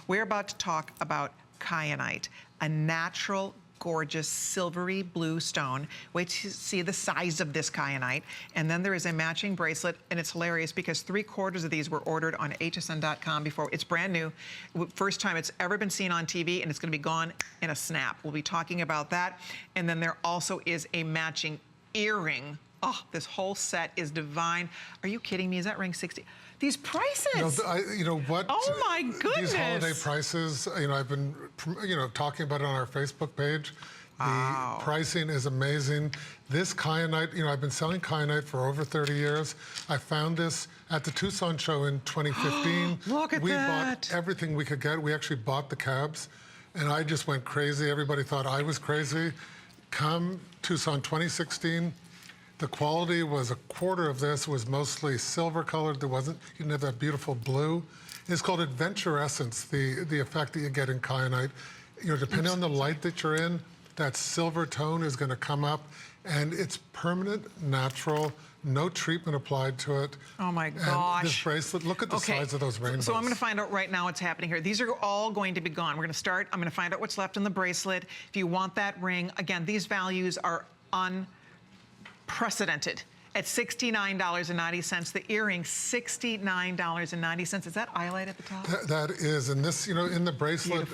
We're about to talk about kyanite, a natural, gorgeous, silvery blue stone. Wait to see the size of this kyanite. And then there is a matching bracelet, and it's hilarious because 3/4 of these were ordered on hsn.com before. It's brand new. First time it's ever been seen on TV, and it's gonna be gone in a snap. We'll be talking about that. And then there also is a matching earring. Oh, this whole set is divine. Are you kidding me? Is that ring 60? These prices. You know what? Oh my goodness. These holiday prices, I've been, talking about it on our Facebook page. The pricing is amazing. This kyanite, I've been selling kyanite for over 30 years. I found this at the Tucson show in 2015. Look at that. We bought everything we could get. We actually bought the cabs, and I just went crazy. Everybody thought I was crazy. Come Tucson 2016. The quality was a quarter of this, was mostly silver colored. You didn't have that beautiful blue. It's called Adventure Essence, the effect that you get in kyanite. Depending on the light that you're in, that silver tone is gonna come up, and it's permanent, natural, no treatment applied to it. Oh my gosh. And this bracelet, look at the size of those rainbows. So I'm gonna find out right now what's happening here. These are all going to be gone. We're gonna start, I'm gonna find out what's left in the bracelet. If you want that ring, again, these values are unprecedented at $69.90. The earring, $69.90. Is that Iolite at the top? That is, and this, in the bracelet,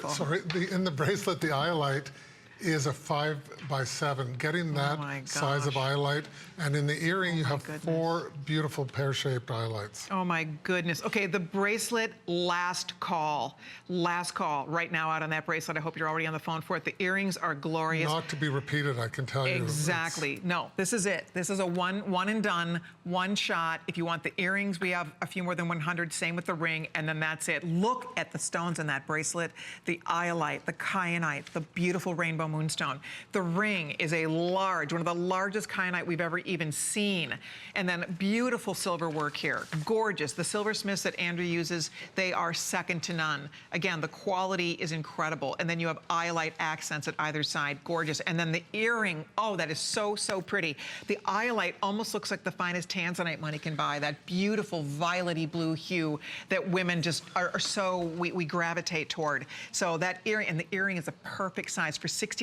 in the bracelet, the Iolite is a 5x7. Getting that size of Iolite, and in the earring you have 4 beautiful pear-shaped Iolites. Oh my goodness. Okay, the bracelet, last call. Last call right now out on that bracelet. I hope you're already on the phone for it. The earrings are glorious. Not to be repeated, I can tell you. Exactly. No, this is it. This is a one and done, one shot. If you want the earrings, we have a few more than 100. Same with the ring, and then that's it. Look at the stones in that bracelet. The Iolite, the kyanite, the beautiful rainbow moonstone. The ring is a large, one of the largest kyanite we've ever even seen. And then beautiful silver work here. Gorgeous. The silversmiths that Andrew uses, they are second to none. Again, the quality is incredible. And then you have Iolite accents at either side. Gorgeous. And then the earring, oh, that is so, so pretty. The Iolite almost looks like the finest tanzanite money can buy. That beautiful violet-y blue hue that women just are so, we gravitate toward. So that earring, and the earring is a perfect size for $69.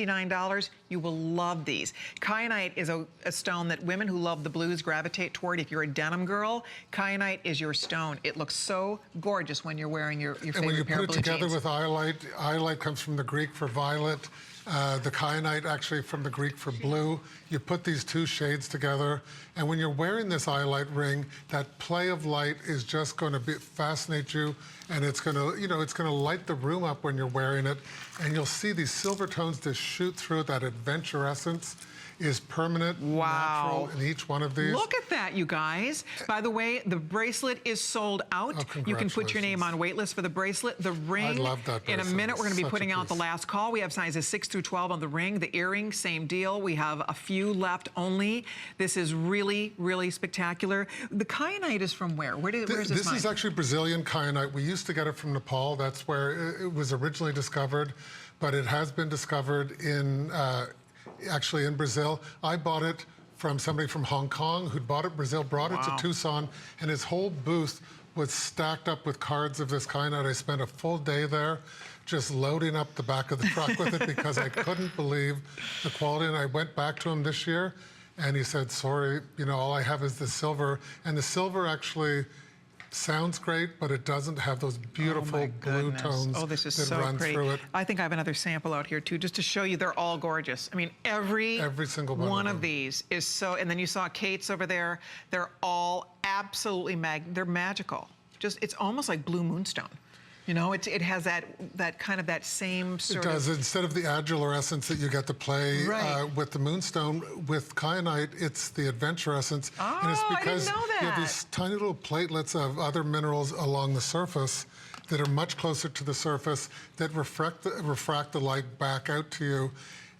You will love these. Kyanite is a stone that women who love the blues gravitate toward. If you're a denim girl, kyanite is your stone. It looks so gorgeous when you're wearing your favorite pair of blue jeans. And when you put it together with Iolite, Iolite comes from the Greek for violet. The kyanite actually from the Greek for blue. You put these two shades together, and when you're wearing this Iolite ring, that play of light is just going to fascinate you, and it's going to, it's going to light the room up when you're wearing it, and you'll see these silver tones just shoot through it. That adventure essence is permanent, natural in each one of these. Look at that, you guys. By the way, the bracelet is sold out. You can put your name on wait list for the bracelet. The ring, I love that bracelet. In a minute, we're gonna be putting out the last call. We have sizes 6 through 12 on the ring. The earring, same deal. We have a few left only. This is really, really spectacular. The kyanite is from where? Where's this This is actually Brazilian kyanite. We used to get it from Nepal. That's where it was originally discovered, but it has been discovered in actually in Brazil. I bought it from somebody from Hong Kong who'd bought it in Brazil, brought it to Tucson, and his whole booth was stacked up with cards of this kyanite. I spent a full day there just loading up the back of the truck with it because I couldn't believe the quality. And I went back to him this year and he said, sorry, all I have is the silver. And the silver actually sounds great, but it doesn't have those beautiful blue tones this is that so run pretty. through it. I think I have another sample out here too, just to show you they're all gorgeous. I mean, every single one of these is so, and then you saw Kate's over there. They're all absolutely they're magical. It's almost like blue moonstone. It has that kind of that same sort of... It does. Instead of the adular essence that you get to play with the moonstone, with kyanite, it's the adventure essence. Oh, and it's because I didn't know that. You have these tiny little platelets of other minerals along the surface that are much closer to the surface that refract the light back out to you.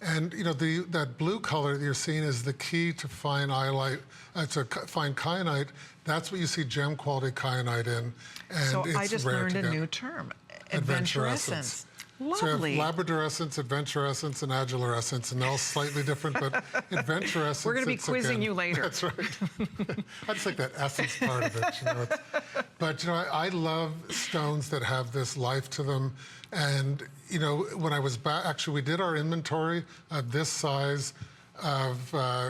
And that blue color that you're seeing is the key to fine Iolite, to fine kyanite. That's what you see gem quality kyanite in. And so it's I just rare learned to a get. new term, adventure essence. Lovely. So you have labradorescence, adventurescence, and agilurescence, and they're all slightly different, but adventurescence... We're going to be quizzing you later. That's right. I just like that essence part of it, you know. But, you know, I love stones that have this life to them. And, you know, when I was back, actually, we did our inventory of this size of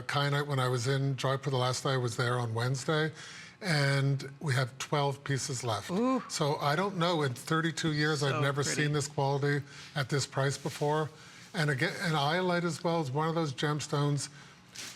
kyanite when I was in Jaipur the last day I was there on Wednesday. And we have 12 pieces left. Ooh. So I don't know, in 32 years, I've never pretty. seen this quality at this price before. And again, and iolite as well is one of those gemstones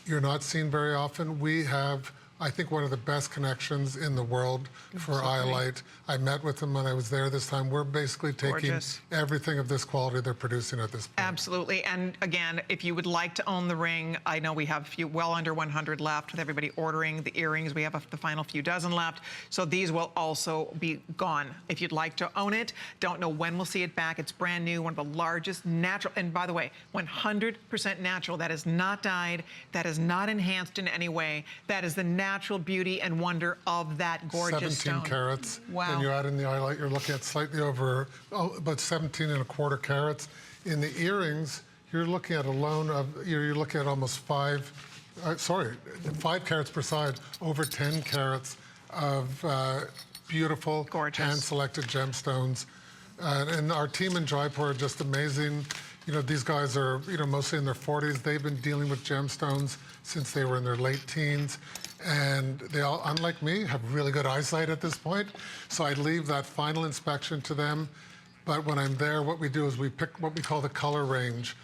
you're not seeing very often. We have, I think, one of the best connections in the world for iolite. I met with them when I was there this time. We're basically taking everything of this quality they're producing at this point. Absolutely. And again, if you would like to own the ring, I know we have a few, well under 100 left with everybody ordering the earrings. We have the final few dozen left. So these will also be gone. If you'd like to own it, don't know when we'll see it back. It's brand new, one of the largest natural, and by the way, 100% natural. That is not dyed. That is not enhanced in any way. That is the natural beauty and wonder of that gorgeous 17 stone. carats. Wow. When you add in the iolite, you're looking at slightly over, about 17 and a quarter carats. In the earrings, you're looking at a loan of, you're looking at almost 5 carats per side, over 10 carats of beautiful, hand-selected gemstones. And our team in Jaipur are just amazing. You know, these guys are, you know, mostly in their 40s. They've been dealing with gemstones since they were in their late teens. And they all, unlike me, have really good eyesight at this point. So I leave that final inspection to them. But when I'm there, what we do is we pick what we call the color range.